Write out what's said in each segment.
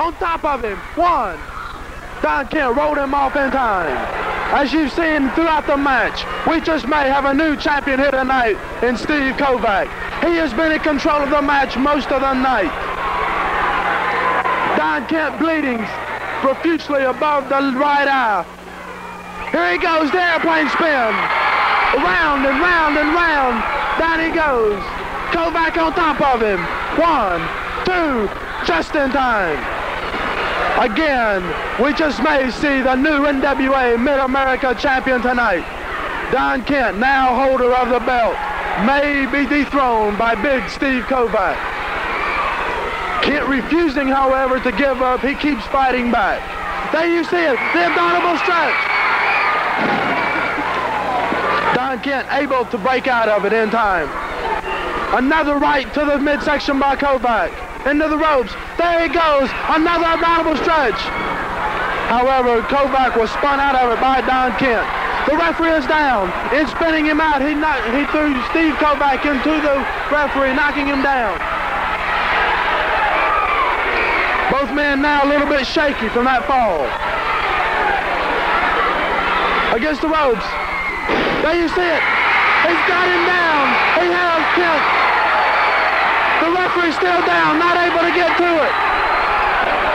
on top of him. One. Don Kent rolled him off in time. As you've seen throughout the match, we just may have a new champion here tonight in Steve Kovacs. He has been in control of the match most of the night. Don Kent bleeding profusely above the right eye. Here he goes, the airplane spin. Round and round and round. Down he goes. Kovacs on top of him. 1, 2, just in time. Again, we just may see the new NWA Mid-America champion tonight. Don Kent, now holder of the belt, may be dethroned by Big Steve Kovacs. Kent refusing, however, to give up. He keeps fighting back. There you see it, the abdominal stretch. Don Kent able to break out of it in time. Another right to the midsection by Kovacs. Into the ropes. There he goes. Another abdominal stretch. However, Kovacs was spun out of it by Don Kent. The referee is down. In spinning him out, he threw Steve Kovacs into the referee, knocking him down. Both men now a little bit shaky from that fall. Against the ropes. There you see it. He's got him down. He has Kent. The referee's still down, not able to get to it.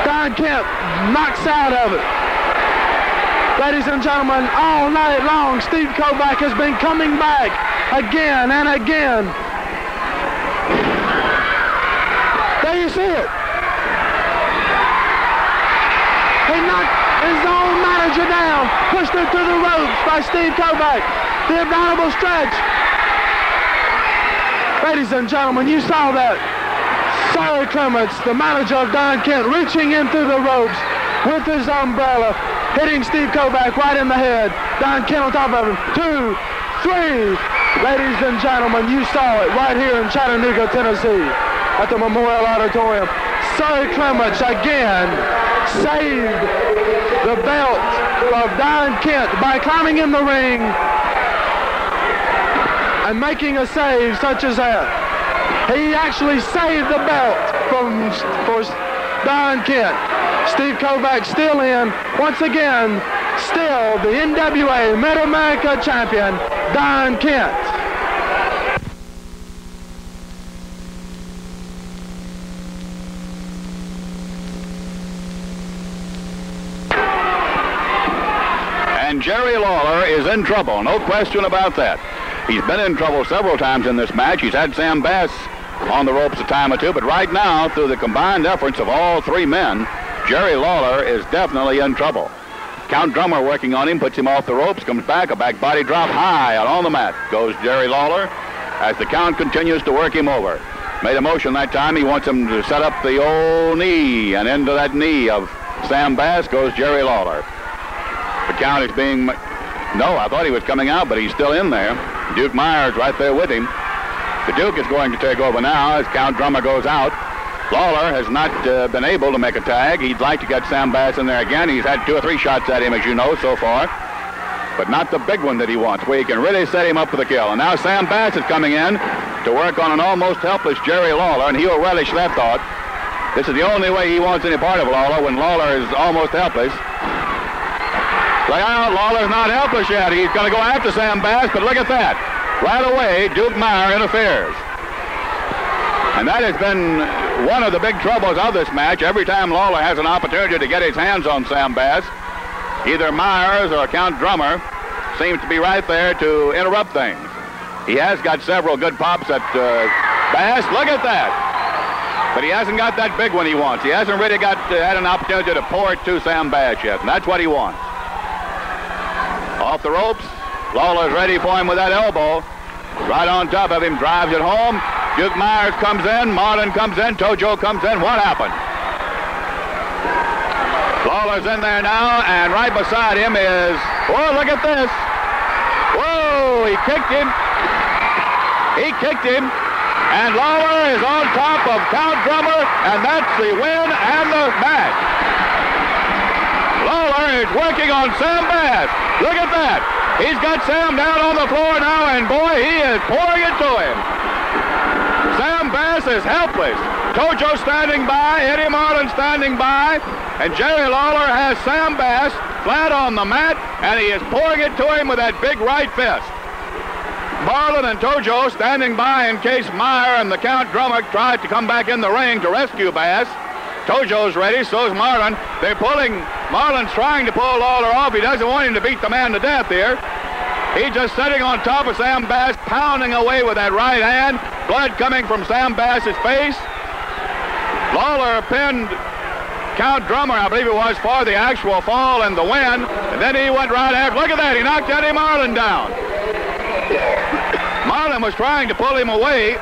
Don Kent knocks out of it. Ladies and gentlemen, all night long, Steve Kovacs has been coming back again and again. There you see it. He knocked his own manager down, pushed him to the ropes by Steve Kovacs. The abdominal stretch. Ladies and gentlemen, you saw that. Cy Clements, the manager of Don Kent, reaching in through the ropes with his umbrella, hitting Steve Kovacs right in the head. Don Kent on top of him. 2, 3. Ladies and gentlemen, you saw it right here in Chattanooga, Tennessee, at the Memorial Auditorium. Cy Clements again saved the belt of Don Kent by climbing in the ring and making a save such as that. He actually saved the belt for Don Kent. Steve Kovacs still in. Once again, still the NWA Mid-America champion, Don Kent. And Jerry Lawler is in trouble, no question about that. He's been in trouble several times in this match. He's had Sam Bass on the ropes a time or two, but right now, through the combined efforts of all three men, Jerry Lawler is definitely in trouble. Count Drummer working on him, puts him off the ropes, comes back, a back body drop high out on the mat. Goes Jerry Lawler as the Count continues to work him over. Made a motion that time. He wants him to set up the old knee, and into that knee of Sam Bass goes Jerry Lawler. The Count is being... No, I thought he was coming out, but he's still in there. Duke Myers right there with him. The Duke is going to take over now as Count Drummer goes out. Lawler has not been able to make a tag. He'd like to get Sam Bass in there again. He's had 2 or 3 shots at him, as you know, so far. But not the big one that he wants, where he can really set him up for the kill. And now Sam Bass is coming in to work on an almost helpless Jerry Lawler, and he'll relish that thought. This is the only way he wants any part of Lawler, when Lawler is almost helpless. Look out, Lawler's not helpless yet. He's going to go after Sam Bass, but look at that. Right away, Duke Meyer interferes. And that has been one of the big troubles of this match. Every time Lawler has an opportunity to get his hands on Sam Bass, either Myers or Count Drummer seems to be right there to interrupt things. He has got several good pops at Bass. Look at that. But he hasn't got that big one he wants. He hasn't really had an opportunity to pour it to Sam Bass yet, and that's what he wants. Off the ropes, Lawler's ready for him with that elbow. Right on top of him, drives it home. Duke Myers comes in, Marlin comes in, Tojo comes in. What happened? Lawler's in there now, and right beside him is, whoa, look at this. Whoa, he kicked him. He kicked him, and Lawler is on top of Count Drummer, and that's the win and the match. Lawler is working on Sam Bass. Look at that. He's got Sam down on the floor now, and boy, he is pouring it to him. Sam Bass is helpless. Tojo standing by, Eddie Marlin standing by, and Jerry Lawler has Sam Bass flat on the mat, and he is pouring it to him with that big right fist. Marlin and Tojo standing by in case Meyer and the Count Drummer tried to come back in the ring to rescue Bass. Tojo's ready, so's Marlin. They're pulling, Marlin's trying to pull Lawler off. He doesn't want him to beat the man to death here. He's just sitting on top of Sam Bass, pounding away with that right hand. Blood coming from Sam Bass's face. Lawler pinned Count Drummer, I believe it was, for the actual fall and the win. And then he went right after. Look at that, he knocked Eddie Marlin down. Marlin was trying to pull him away,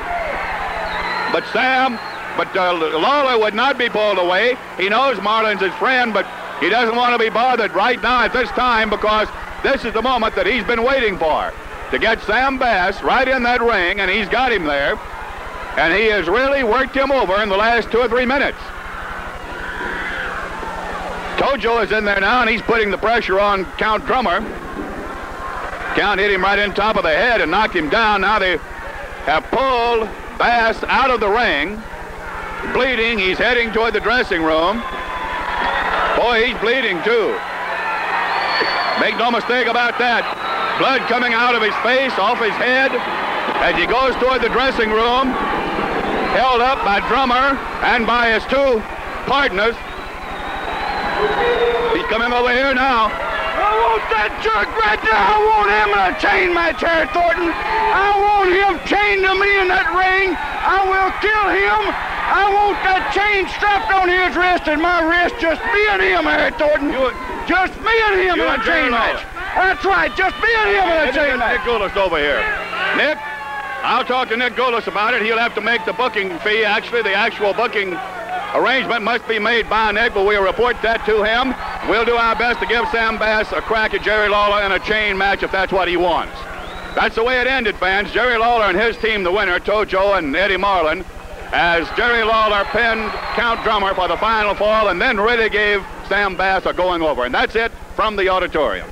but Lawler would not be pulled away. He knows Marlin's his friend, but he doesn't want to be bothered right now at this time, because this is the moment that he's been waiting for, to get Sam Bass right in that ring, and he's got him there. And he has really worked him over in the last 2 or 3 minutes. Tojo is in there now, and he's putting the pressure on Count Drummer. Count hit him right in top of the head and knocked him down. Now they have pulled Bass out of the ring. Bleeding, he's heading toward the dressing room. Boy, he's bleeding too. Make no mistake about that. Blood coming out of his face, off his head, as he goes toward the dressing room, held up by Drummer and by his 2 partners. He's coming over here now. I want that jerk right there. I want him in a chain match here, Thornton. I want him chained to me in that ring. I will kill him. I want that chain strapped on his wrist and my wrist. Just me and him here, Thornton. Just me and him in a chain match. That's right. Just me and him in a chain match. Nick Goulas over here. Nick, I'll talk to Nick Goulas about it. He'll have to make the booking fee. Actually, the actual booking arrangement must be made by Nick, but we'll report that to him. We'll do our best to give Sam Bass a crack at Jerry Lawler in a chain match if that's what he wants. That's the way it ended, fans. Jerry Lawler and his team, the winner, Tojo and Eddie Marlin, as Jerry Lawler pinned Count Drummer for the final fall and then really gave Sam Bass a going over. And that's it from the auditorium.